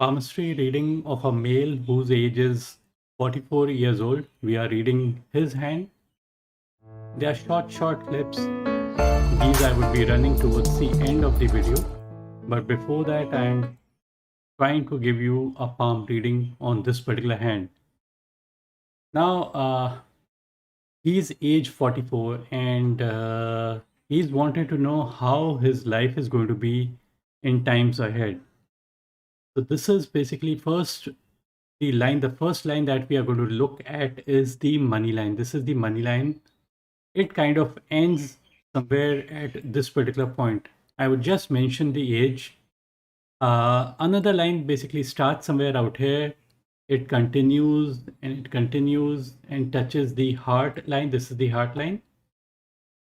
palmistry reading of a male whose age is 44 years old. We are reading his hand. They are short clips. These I would be running towards the end of the video. But before that, I am trying to give you a palm reading on this particular hand. Now, he's age 44 and he's wanted to know how his life is going to be in times ahead. So this is basically the first line that we are going to look at is the money line. This is the money line. It kind of ends somewhere at this particular point. I would just mention the age. Another line basically starts somewhere out here. It continues and touches the heart line. This is the heart line.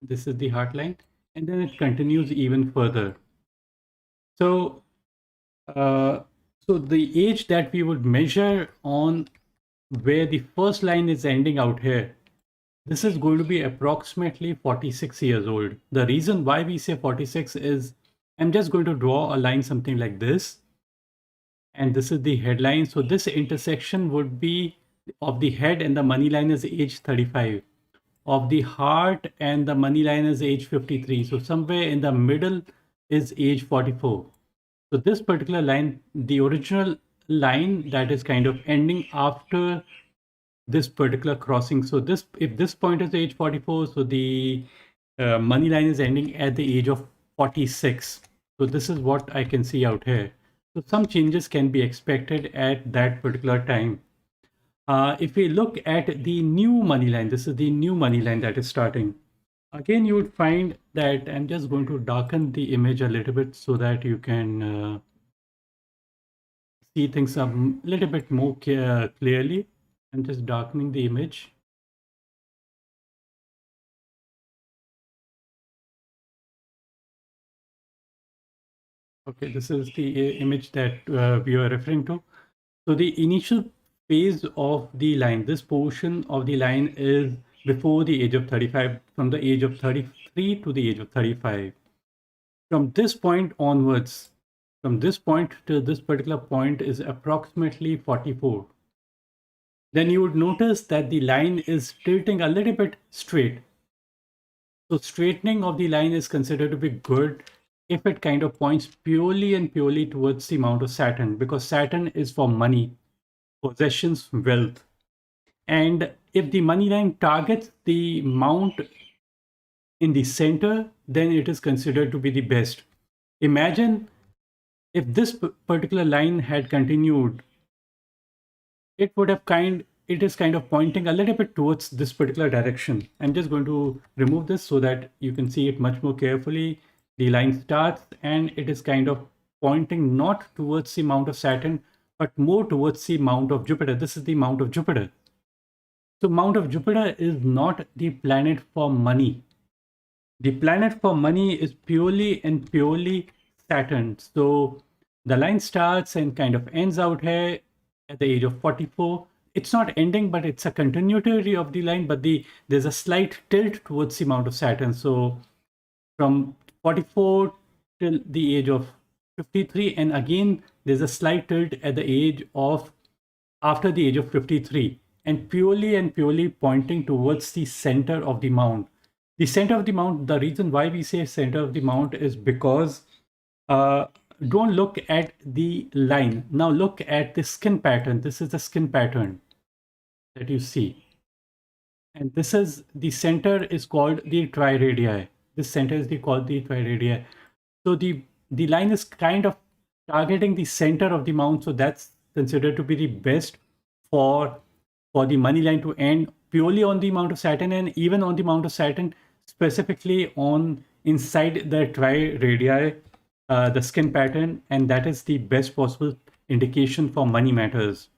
This is the heart line. And then it continues even further. So, so the age that we would measure on where the first line is ending out here, this is going to be approximately 46 years old. The reason why we say 46 is I'm just going to draw a line something like this. And this is the headline. So this intersection would be of the head and the money line is age 35. Of the heart and the money line is age 53. So somewhere in the middle is age 44. So this particular line, the original line that is kind of ending after this particular crossing. So this, if this point is age 44, so the money line is ending at the age of 46. So this is what I can see out here. So some changes can be expected at that particular time. If we look at the new money line, this is the new money line that is starting. Again, you would find that I'm just going to darken the image a little bit so that you can see things a little bit more clearly. I'm just darkening the image. Okay, this is the image that we are referring to. So the initial phase of the line, this portion of the line is before the age of 35, from the age of 33 to the age of 35. From this point onwards, from this point to this particular point is approximately 44. Then you would notice that the line is tilting a little bit straight. So straightening of the line is considered to be good if it kind of points purely and purely towards the Mount of Saturn, because Saturn is for money, possessions, wealth. And if the money line targets the mount in the center, then it is considered to be the best. Imagine if this particular line had continued, it is kind of pointing a little bit towards this particular direction. I'm just going to remove this so that you can see it much more carefully. The line starts and it is kind of pointing not towards the Mount of Saturn, but more towards the Mount of Jupiter. This is the Mount of Jupiter. So Mount of Jupiter is not the planet for money. The planet for money is purely and purely Saturn. So the line starts and kind of ends out here at the age of 44. It's not ending, but it's a continuity of the line, but there's a slight tilt towards the Mount of Saturn. So from 44 till the age of 53, and again there's a slight tilt at the age of after the age of 53, and purely pointing towards the center of the mount. The center of the mount, the reason why we say center of the mount is because don't look at the line. Now look at the skin pattern. This is the skin pattern that you see. And this is the center is called the triradii. This center is called the triradii. So the line is kind of targeting the center of the mount. So that's considered to be the best for the money line to end purely on the Mount of Saturn, and even on the Mount of Saturn, specifically on inside the triradii, the skin pattern, and that is the best possible indication for money matters.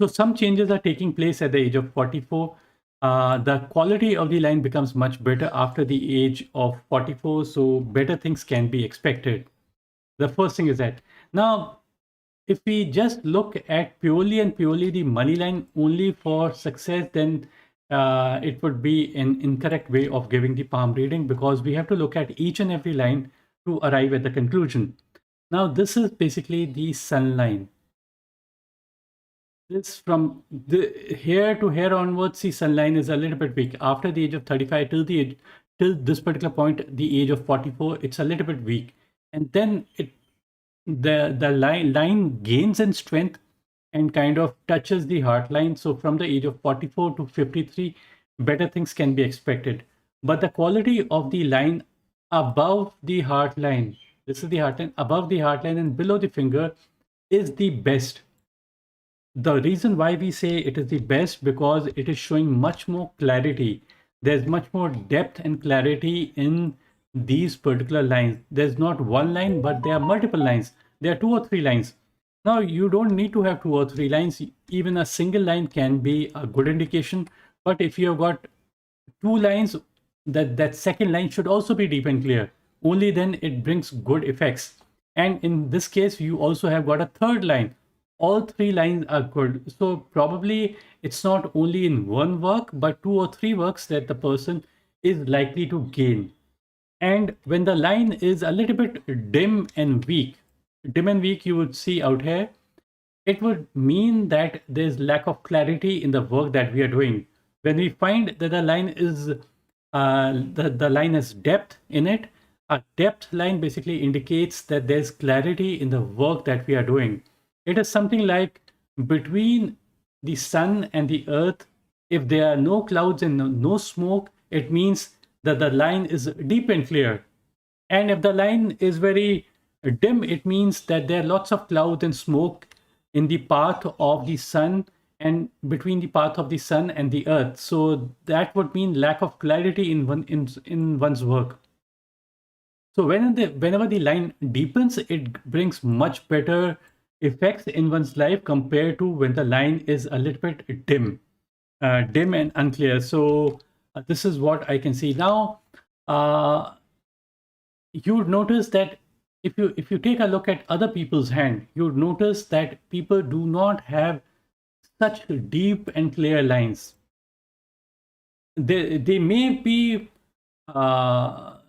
So some changes are taking place at the age of 44. The quality of the line becomes much better after the age of 44, so better things can be expected. The first thing is that. Now, if we just look at purely the money line only for success, then it would be an incorrect way of giving the palm reading, because we have to look at each and every line to arrive at the conclusion. Now, this is basically the sun line. This from the here to here onwards, the sun line is a little bit weak. After the age of 35 till the age, till this particular point, the age of 44, it's a little bit weak. And then the line gains in strength and kind of touches the heart line. So from the age of 44 to 53, better things can be expected. But the quality of the line above the heart line, this is the heart line, above the heart line and below the finger is the best. The reason why we say it is the best because it is showing much more clarity. There's much more depth and clarity in these particular lines. There's not one line, but there are multiple lines. There are two or three lines. Now, you don't need to have two or three lines. Even a single line can be a good indication. But if you have got two lines, that second line should also be deep and clear. Only then it brings good effects. And in this case, you also have got a third line. All three lines are good. So probably it's not only in one work, but two or three works that the person is likely to gain. And when the line is a little bit dim and weak, you would see out here, it would mean that there's lack of clarity in the work that we are doing. When we find that the line is the line has depth in it, a depth line basically indicates that there's clarity in the work that we are doing. It is something like between the sun and the earth, if there are no clouds and no smoke, it means that the line is deep and clear. And if the line is very dim, it means that there are lots of clouds and smoke in the path of the sun and between the path of the sun and the earth. So that would mean lack of clarity in one's work. So whenever the line deepens, it brings much better effects in one's life compared to when the line is a little bit dim and unclear. So this is what I can see now. You would notice that if you take a look at other people's hand, you would notice that people do not have such deep and clear lines. They may be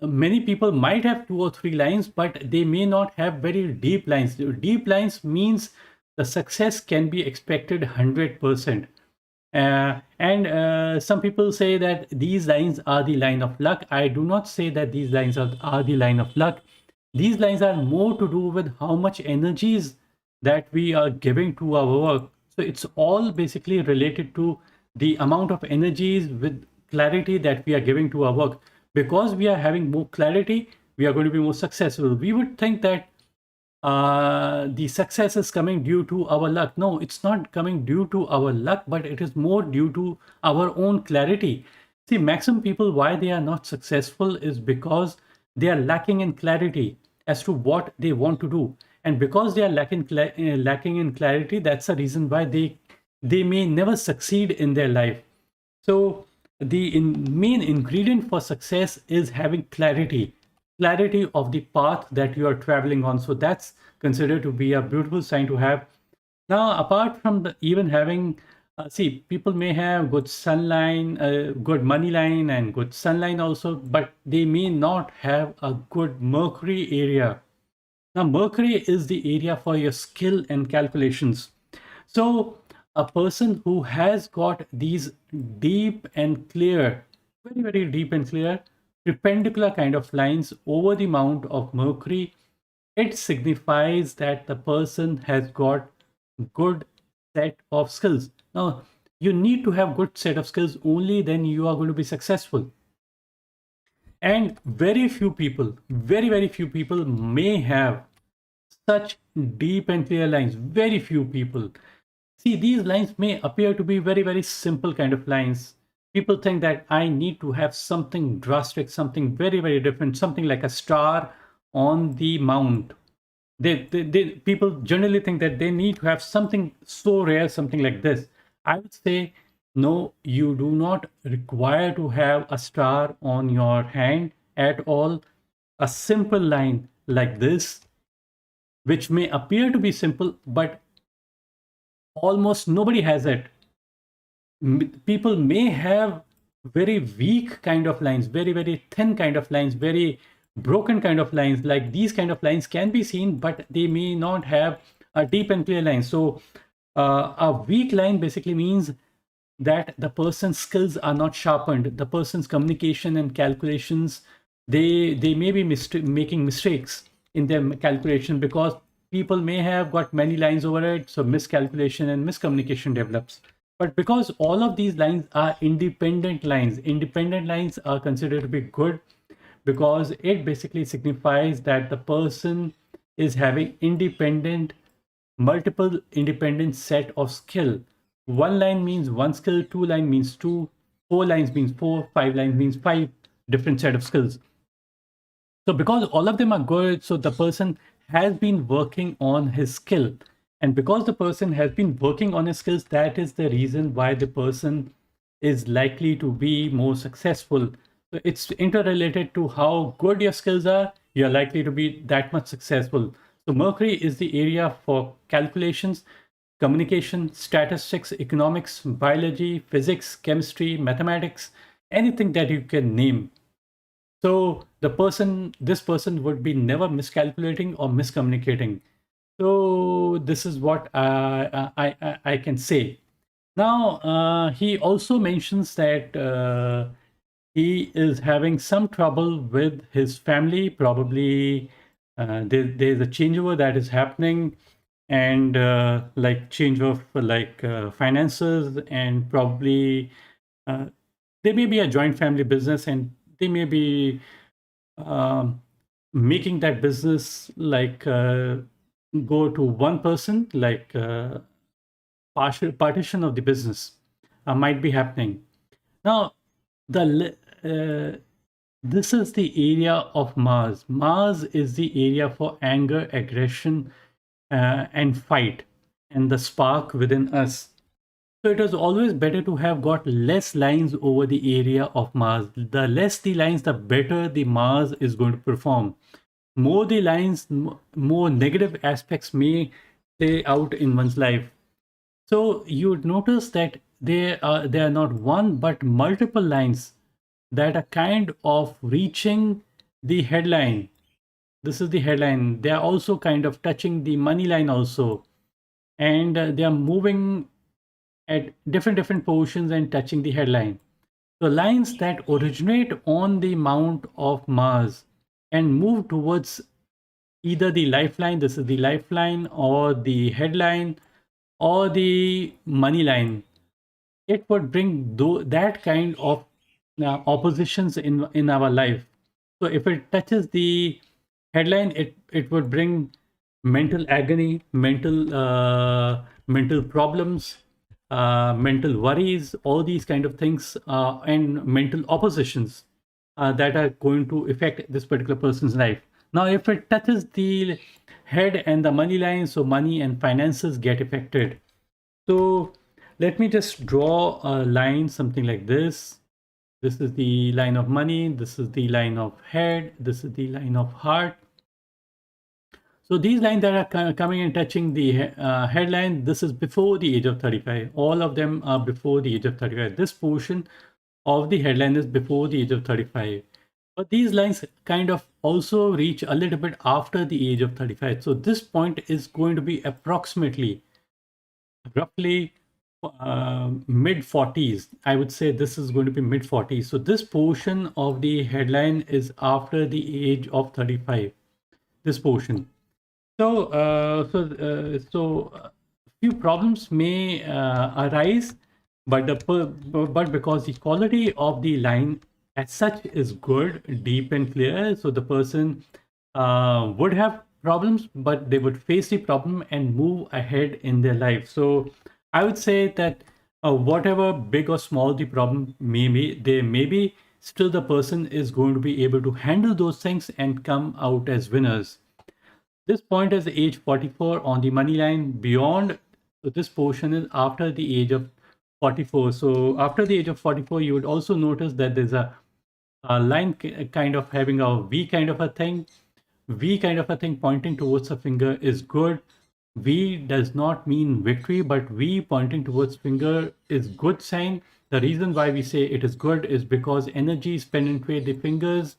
many people might have two or three lines, but they may not have very deep lines. Deep lines means the success can be expected 100%. And some people say that these lines are the line of luck. I do not say that these lines are the line of luck. These lines are more to do with how much energies that we are giving to our work. So it's all basically related to the amount of energies with clarity that we are giving to our work. Because we are having more clarity, we are going to be more successful. We would think that the success is coming due to our luck. No, it's not coming due to our luck, but it is more due to our own clarity. See, maximum people, why they are not successful is because they are lacking in clarity as to what they want to do. And because they are lacking in clarity, that's the reason why they may never succeed in their life. So the main ingredient for success is having clarity of the path that you are traveling on. So that's considered to be a beautiful sign to have. Now, apart from even having, see, people may have good sun line, good money line, and good sun line also, but they may not have a good Mercury area. Now, Mercury is the area for your skill and calculations. So, a person who has got these deep and clear, very, very deep and clear, perpendicular kind of lines over the mount of Mercury, it signifies that the person has got good set of skills. Now, you need to have good set of skills, only then you are going to be successful. And very few people, very few people may have such deep and clear lines. Very few people. See, these lines may appear to be very simple kind of lines. People think that I need to have something drastic, something very different, something like a star on the mount. People generally think that they need to have something so rare, something like this. I would say, no, you do not require to have a star on your hand at all. A simple line like this, which may appear to be simple, but almost nobody has it. People may have very weak kind of lines, very thin kind of lines, very broken kind of lines, like these kind of lines can be seen, but they may not have a deep and clear line. So a weak line basically means that the person's skills are not sharpened. The person's communication and calculations, they may be making mistakes in their calculation, because people may have got many lines over it, so miscalculation and miscommunication develops. But because all of these lines are independent lines are considered to be good, because it basically signifies that the person is having multiple independent set of skill. One line means one skill, two line means two, four lines means four, five lines means five different set of skills. So because all of them are good, so the person has been working on his skill. And because the person has been working on his skills, that is the reason why the person is likely to be more successful. So it's interrelated to how good your skills are, you're likely to be that much successful. So Mercury is the area for calculations, communication, statistics, economics, biology, physics, chemistry, mathematics, anything that you can name. So this person would be never miscalculating or miscommunicating. So this is what I can say. Now, he also mentions that he is having some trouble with his family. Probably there's a changeover that is happening, and like change of like finances, and probably uh, there may be a joint family business, and they may be um, making that business like go to one person, like partition of the business might be happening. Now, this is the area of Mars. Mars is the area for anger, aggression, and fight, and the spark within us. So it is always better to have got less lines over the area of Mars. The less the lines, the better the Mars is going to perform. More the lines, more negative aspects may play out in one's life. So you would notice that there are not one but multiple lines that are kind of reaching the headline. This is the headline. They are also kind of touching the money line also, and they are moving at different portions and touching the headline. So lines that originate on the Mount of Mars and move towards either the lifeline, this is the lifeline, or the headline, or the money line, it would bring that kind of oppositions in our life. So if it touches the headline, it would bring mental agony, mental problems, mental worries, all these kind of things, and mental oppositions that are going to affect this particular person's life. Now, if it touches the head and the money line, so money and finances get affected. So let me just draw a line, something like this. This is the line of money. This is the line of head. This is the line of heart. So these lines that are coming and touching the headline, this is before the age of 35. All of them are before the age of 35. This portion of the headline is before the age of 35. But these lines kind of also reach a little bit after the age of 35. So this point is going to be approximately roughly mid 40s. I would say this is going to be mid 40s. So this portion of the headline is after the age of 35. This portion. So few problems may arise, but but because the quality of the line as such is good, deep and clear, so the person would have problems, but they would face the problem and move ahead in their life. So I would say that whatever big or small the problem may be, they may be, still the person is going to be able to handle those things and come out as winners. This point is age 44 on the money line. Beyond, so this portion is after the age of 44. So after the age of 44, you would also notice that there's a line kind of having a V kind of a thing. V kind of a thing pointing towards a finger is good. V does not mean victory, but V pointing towards finger is good sign. The reason why we say it is good is because energies penetrate the fingers,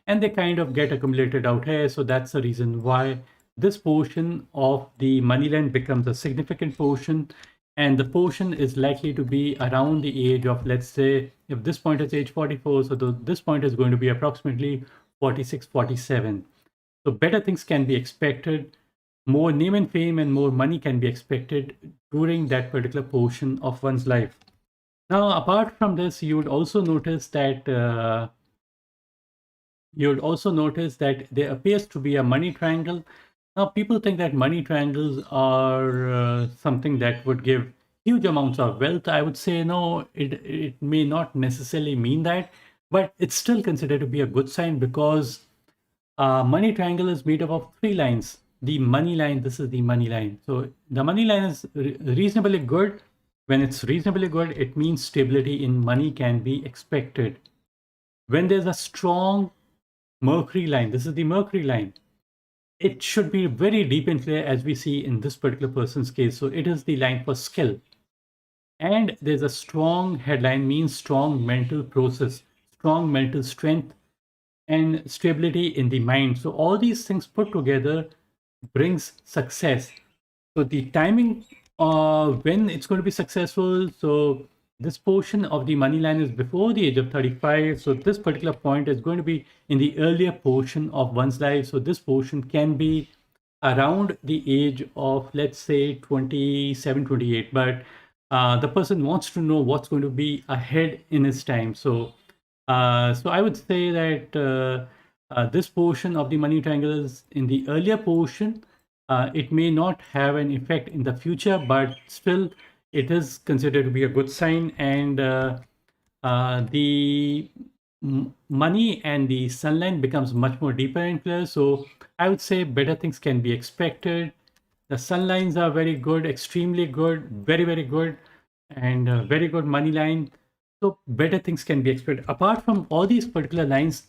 and they kind of get accumulated out here. So that's the reason why this portion of the money line becomes a significant portion, and the portion is likely to be around the age of, let's say, if this point is age 44, so this point is going to be approximately 46, 47. So better things can be expected, more name and fame and more money can be expected during that particular portion of one's life. Now, apart from this, you would also notice that there appears to be a money triangle. Now, people think that money triangles are something that would give huge amounts of wealth. I would say no, it may not necessarily mean that, but it's still considered to be a good sign, because money triangle is made up of three lines. The money line, this is the money line. So the money line is reasonably good. When it's reasonably good, it means stability in money can be expected. When there's a strong Mercury line, this is the Mercury line, it should be very deep and clear, as we see in this particular person's case. So it is the line for skill. And there's a strong headline, means strong mental process, strong mental strength, and stability in the mind. So all these things put together brings success. So the timing when it's going to be successful, so this portion of the money line is before the age of 35. So this particular point is going to be in the earlier portion of one's life. So this portion can be around the age of, let's say, 27, 28. But the person wants to know what's going to be ahead in his time. So I would say that this portion of the money triangle is in the earlier portion. It may not have an effect in the future, but still it is considered to be a good sign. And the money and the sunlight becomes much more deeper and clear. So I would say better things can be expected. The sun lines are very good, extremely good, very, very good, and very good money line. So better things can be expected. Apart from all these particular lines,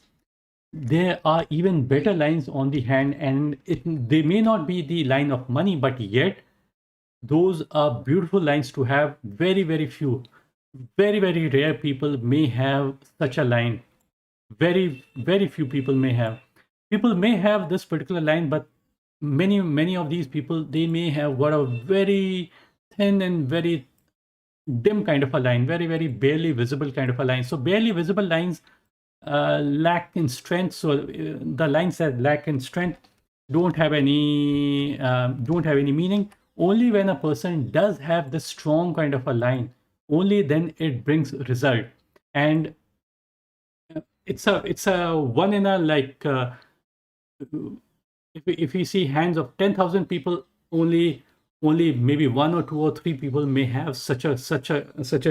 there are even better lines on the hand, and they may not be the line of money, but yet those are beautiful lines to have. Very, very few, very, very rare people may have such a line. Very, very few people may have. People may have this particular line, but many of these people, they may have got a very thin and very dim kind of a line, very, very barely visible kind of a line. So barely visible lines lack in strength. So the lines that lack in strength don't have any meaning. Only when a person does have the strong kind of a line, only then it brings result. And it's a one in a, like, if we see hands of 10,000 people, only maybe one or two or three people may have such a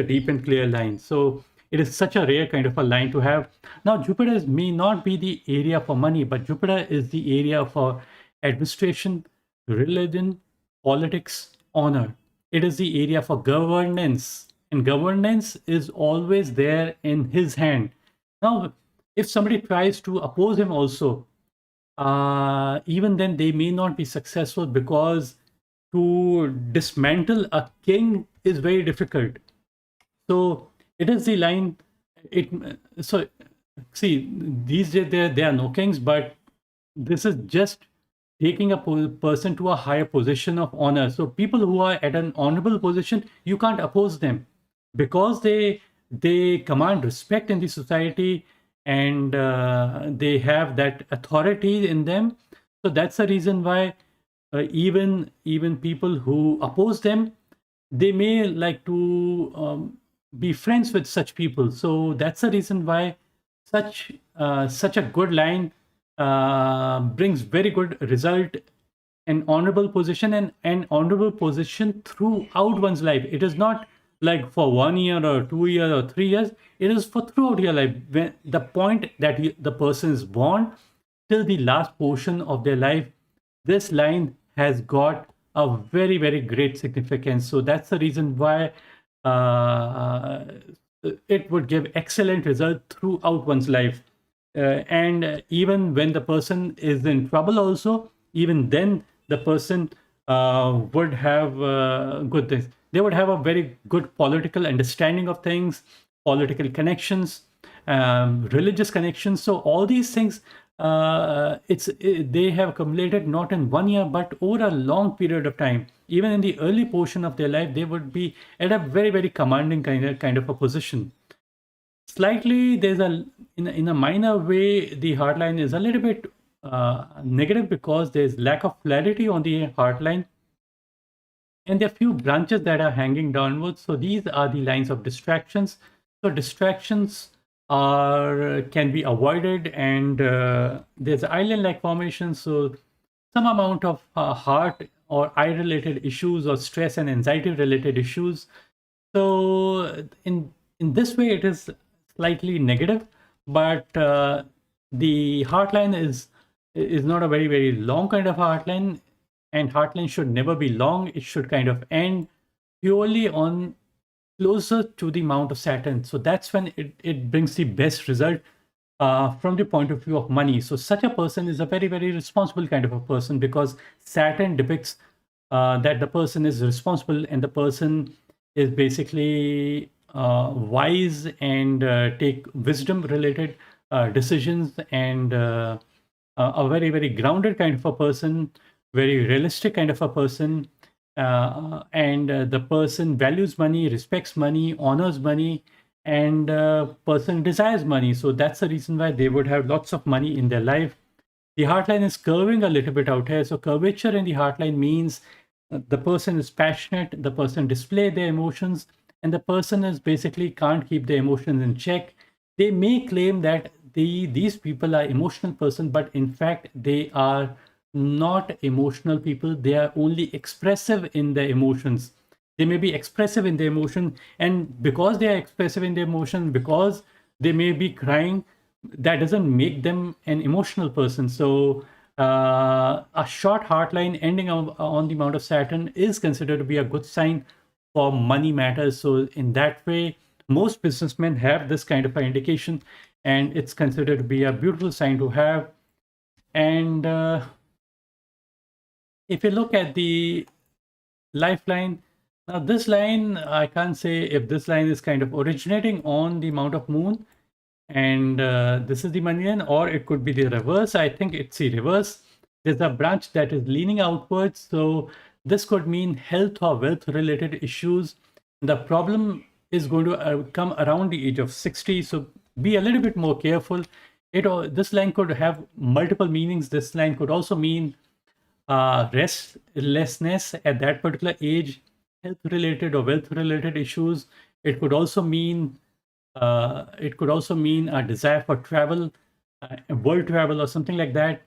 deep and clear line. So it is such a rare kind of a line to have. Now, Jupiter may not be the area for money, but Jupiter is the area for administration, religion, politics, honor. It is the area for governance, and governance is always there in his hand. Now, if somebody tries to oppose him also, even then they may not be successful, because to dismantle a king is very difficult. So it is the line. So see, these days there are no kings, but this is just taking a person to a higher position of honor. So people who are at an honorable position, you can't oppose them, because they command respect in the society, and they have that authority in them. So that's the reason why even people who oppose them, they may like to be friends with such people. So that's the reason why such a good line brings very good result, an honorable position, and an honorable position throughout one's life. It is not like for 1 year or 2 years or 3 years. It is for throughout your life. When the point that the person is born till the last portion of their life, this line has got a very, very great significance. So that's the reason why it would give excellent result throughout one's life. And even when the person is in trouble also, even then the person would have good things. They would have a very good political understanding of things, political connections, religious connections. So all these things they have accumulated not in 1 year but over a long period of time. Even in the early portion of their life, they would be at a very, very commanding kind of a position. Slightly, there's in a minor way, the heartline is a little bit negative because there's lack of clarity on the heartline, and there are few branches that are hanging downwards. So these are the lines of distractions. So distractions are can be avoided, and there's island-like formation. So some amount of heart or eye-related issues or stress and anxiety-related issues. So in this way, it is slightly negative, but the heartline is not a very, very long kind of heartline, and heartline should never be long. It should kind of end purely on closer to the Mount of Saturn. So that's when it brings the best result from the point of view of money. So such a person is a very, very responsible kind of a person, because Saturn depicts that the person is responsible, and the person is basically wise and take wisdom related decisions, and a very, very grounded kind of a person, very realistic kind of a person, and the person values money, respects money, honors money, and person desires money. So that's the reason why they would have lots of money in their life. The heartline is curving a little bit out here. So curvature in the heartline means the person is passionate, the person display their emotions, and the person is basically can't keep their emotions in check. They may claim that these people are emotional person, but in fact they are not emotional people. They are only expressive in their emotions. They may be expressive in their emotion, and because they are expressive in their emotion, because they may be crying, that doesn't make them an emotional person. So a short heartline ending on the Mount of Saturn is considered to be a good sign for money matters. So in that way, most businessmen have this kind of an indication, and it's considered to be a beautiful sign to have. And if you look at the lifeline, now this line, I can't say if this line is kind of originating on the Mount of Moon, and this is the money line, or it could be the reverse. I think it's the reverse. There's a branch that is leaning outwards, so this could mean health or wealth related issues. The problem is going to come around the age of 60, so be a little bit more careful. This line could have multiple meanings. This line could also mean restlessness at that particular age, health related or wealth related issues. It could also mean a desire for travel, world travel, or something like that.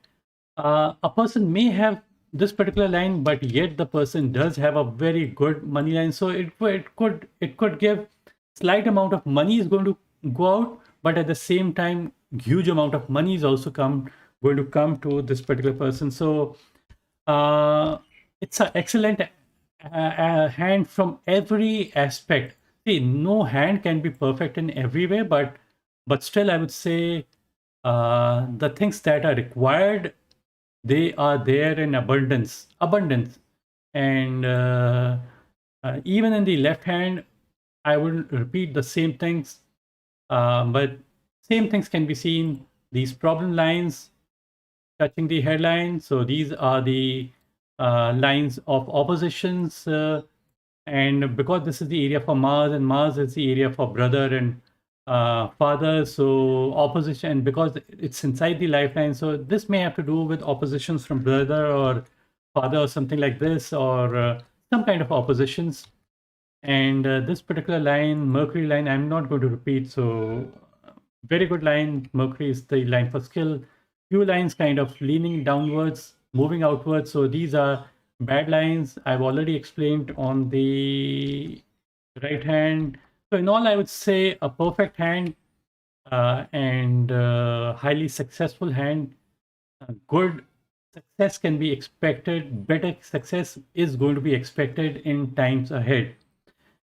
A person may have this particular line, but yet the person does have a very good money line. So it could give slight amount of money is going to go out, but at the same time, huge amount of money is also going to come to this particular person. So it's an excellent hand from every aspect. See, no hand can be perfect in every way, but still, I would say the things that are required, they are there in abundance. And even in the left hand, I wouldn't repeat the same things, but same things can be seen. These problem lines touching the headline. So these are the lines of oppositions. And because this is the area for Mars, and Mars is the area for brother and father, so opposition, and because it's inside the lifeline, so this may have to do with oppositions from brother or father or something like this, or some kind of oppositions. And this particular line, Mercury line, I'm not going to repeat. So very good line. Mercury is the line for skill. Few lines kind of leaning downwards, moving outwards. So these are bad lines. I've already explained on the right hand. So in all, I would say a perfect hand and highly successful hand. Good success can be expected. Better success is going to be expected in times ahead.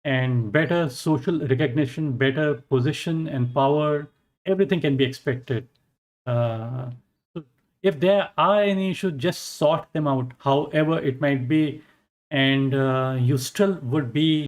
And better social recognition, better position and power, everything can be expected. So if there are any issues, just sort them out, however it might be, and you still would be